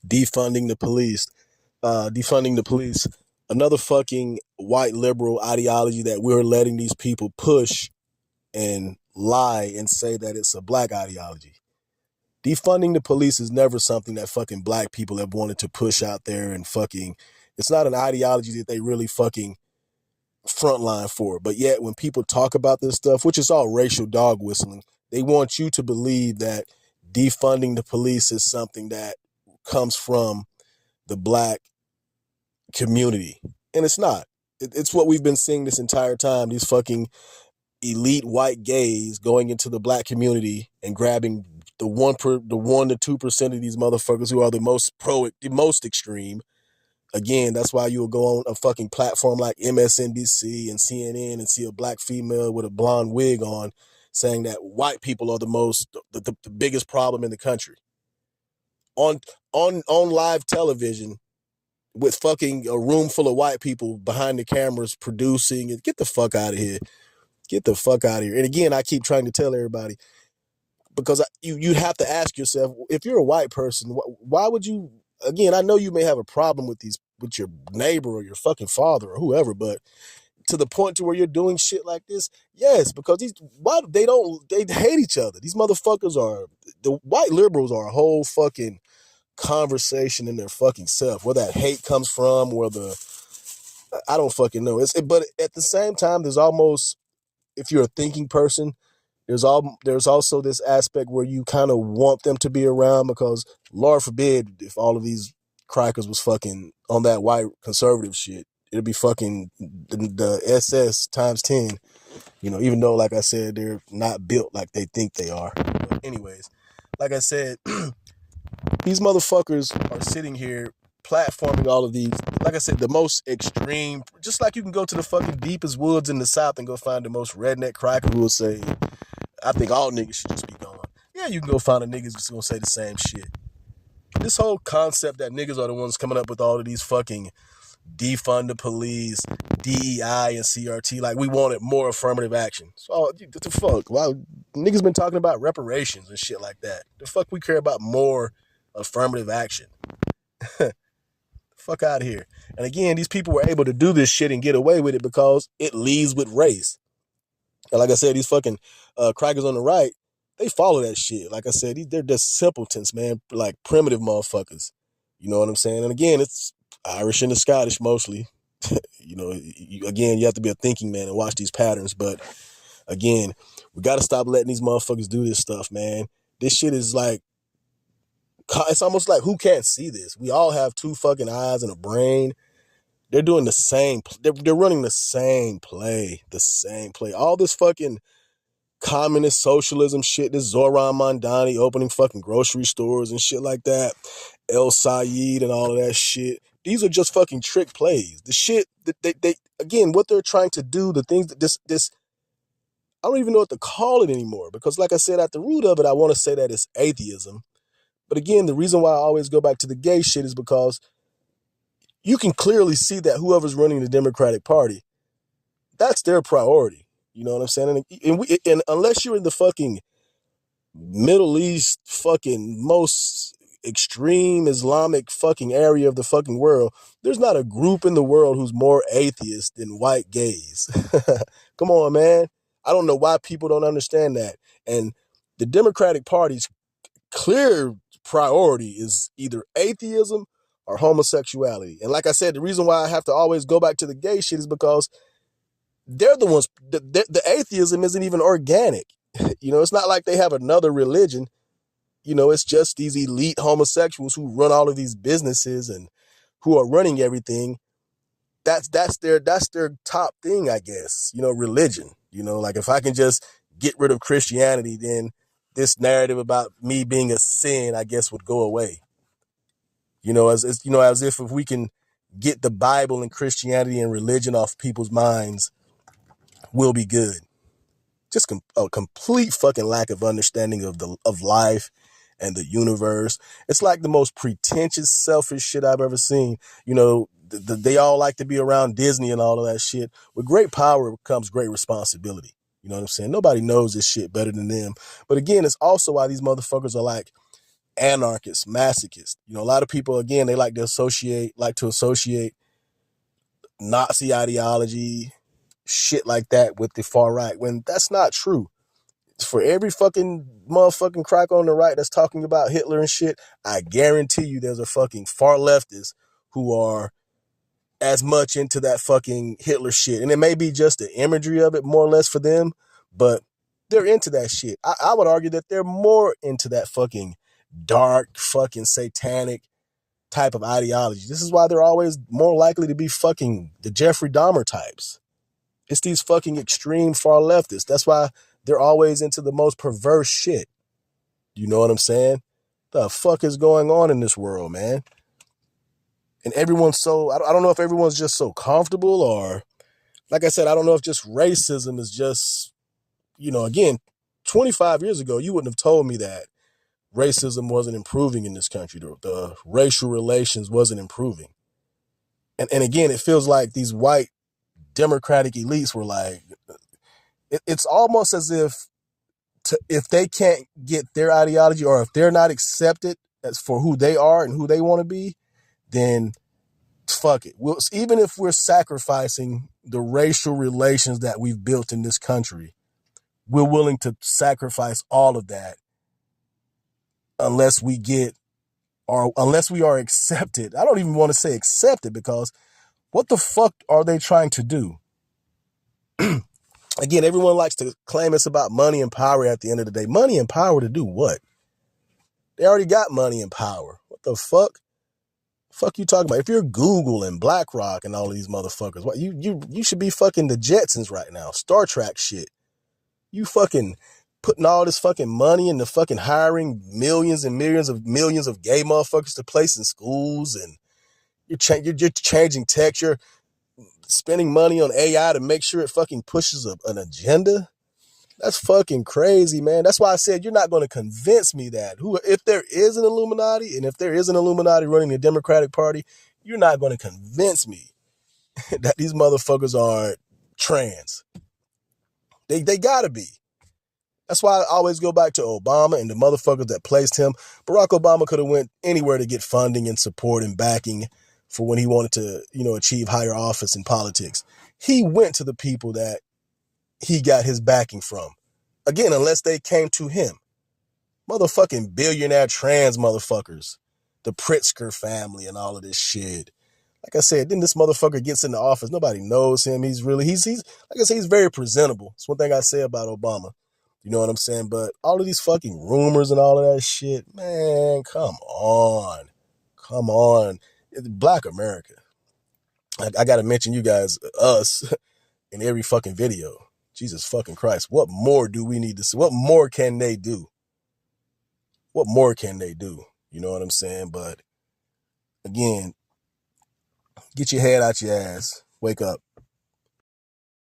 Defunding the police. Defunding the police. Another fucking white liberal ideology that we're letting these people push and lie and say that it's a black ideology. Defunding the police is never something that fucking black people have wanted to push out there and fucking, it's not an ideology that they really fucking frontline for. But yet when people talk about this stuff, which is all racial dog whistling, they want you to believe that defunding the police is something that comes from the black community. And it's not. It's what we've been seeing this entire time. These fucking elite white gays going into the black community and grabbing the 1 to 2% of these motherfuckers who are the most extreme. Again, that's why you will go on a fucking platform like MSNBC and CNN and see a black female with a blonde wig on saying that white people are the biggest problem in the country. On live television with fucking a room full of white people behind the cameras producing it. Get the fuck out of here. Get the fuck out of here. And again, I keep trying to tell everybody, because you have to ask yourself, if you're a white person, why would you, again, I know you may have a problem with your neighbor or your fucking father or whoever, but to the point to where you're doing shit like this, yes, because they hate each other. These motherfuckers the white liberals are a whole fucking conversation in their fucking self. Where that hate comes from, I don't fucking know. But at the same time, there's almost, if you're a thinking person, there's also this aspect where you kind of want them to be around, because Lord forbid if all of these crackers was fucking on that white conservative shit, it'd be fucking the SS times 10, even though, like I said, they're not built like they think they are. But anyways, like I said, these motherfuckers are sitting here platforming all of these, like I said, the most extreme, just like you can go to the fucking deepest woods in the South and go find the most redneck cracker who will say, I think all niggas should just be gone. Yeah, you can go find a niggas just gonna say the same shit. This whole concept that niggas are the ones coming up with all of these fucking defund the police, DEI and CRT, like we wanted more affirmative action. So what the fuck? Why niggas been talking about reparations and shit like that? The fuck we care about more affirmative action? Fuck out of here. And again, these people were able to do this shit and get away with it because it leads with race. And like I said, these fucking crackers on the right, they follow that shit. Like I said, they're just simpletons, man, like primitive motherfuckers. You know what I'm saying? And again, it's Irish and the Scottish mostly. Again, you have to be a thinking man and watch these patterns. But again, we got to stop letting these motherfuckers do this stuff, man. This shit is like, it's almost like, who can't see this? We all have two fucking eyes and a brain. They're doing the same. They're running the same play. All this fucking communist socialism shit. This Zoran Mondani opening fucking grocery stores and shit like that. El Sayed and all of that shit. These are just fucking trick plays. The shit that they again, what they're trying to do, the things that this I don't even know what to call it anymore, because like I said, at the root of it, I want to say that it's atheism. But again, the reason why I always go back to the gay shit is because you can clearly see that whoever's running the Democratic Party, that's their priority. You know what I'm saying? And unless you're in the fucking Middle East, fucking most extreme Islamic fucking area of the fucking world, there's not a group in the world who's more atheist than white gays. Come on, man. I don't know why people don't understand that. And the Democratic Party's clear priority is either atheism or homosexuality. And like I said, the reason why I have to always go back to the gay shit is because they're the ones, the atheism isn't even organic. It's not like they have another religion. It's just these elite homosexuals who run all of these businesses and who are running everything. That's their top thing, I guess. Religion. Like if I can just get rid of Christianity, then this narrative about me being a sin, I guess, would go away. As if we can get the Bible and Christianity and religion off people's minds, we'll be good. Just a complete fucking lack of understanding of life and the universe. It's like the most pretentious, selfish shit I've ever seen. They all like to be around Disney and all of that shit. With great power comes great responsibility. You know what I'm saying? Nobody knows this shit better than them. But again, it's also why these motherfuckers are like anarchist, masochist. You know, a lot of people, again, they like to associate Nazi ideology, shit like that with the far right, when that's not true. For every fucking motherfucking crack on the right that's talking about Hitler and shit, I guarantee you there's a fucking far leftist who are as much into that fucking Hitler shit. And it may be just the imagery of it more or less for them, but they're into that shit. I would argue that they're more into that fucking dark, fucking satanic type of ideology. This is why they're always more likely to be fucking the Jeffrey Dahmer types. It's these fucking extreme far leftists. That's why they're always into the most perverse shit. You know what I'm saying? The fuck is going on in this world, man? And everyone's so, I don't know if everyone's just so comfortable, or, like I said, I don't know if just racism is just, you know, again, 25 years ago, you wouldn't have told me that racism wasn't improving in this country. The racial relations wasn't improving. And again, it feels like these white democratic elites were like, it's almost as if they can't get their ideology, or if they're not accepted as for who they are and who they want to be, then fuck it. Even if we're sacrificing the racial relations that we've built in this country, we're willing to sacrifice all of that unless we are accepted. I don't even want to say accepted, because what the fuck are they trying to do? Again, everyone likes to claim it's about money and power at the end of the day. Money and power to do what? They already got money and power. What the fuck? Fuck you talking about? If you're Google and BlackRock and all of these motherfuckers, what you should be fucking the Jetsons right now. Star Trek shit. You fucking putting all this fucking money into fucking hiring millions and millions of gay motherfuckers to place in schools, and you're changing tech. You're spending money on AI to make sure it fucking pushes an agenda. That's fucking crazy, man. That's why I said you're not going to convince me that if there is an Illuminati, and if there is an Illuminati running the Democratic Party, you're not going to convince me that these motherfuckers aren't trans. They gotta be. That's why I always go back to Obama and the motherfuckers that placed him. Barack Obama could have went anywhere to get funding and support and backing for when he wanted to, you know, achieve higher office in politics. He went to the people that he got his backing from. Again, unless they came to him. Motherfucking billionaire trans motherfuckers. The Pritzker family and all of this shit. Like I said, then this motherfucker gets in the office. Nobody knows him. He's like I said, he's very presentable. It's one thing I say about Obama. You know what I'm saying? But all of these fucking rumors and all of that shit, man, come on. Come on. It's Black America. I got to mention you guys, us, in every fucking video. Jesus fucking Christ. What more do we need to see? What more can they do? What more can they do? You know what I'm saying? But again, get your head out your ass. Wake up.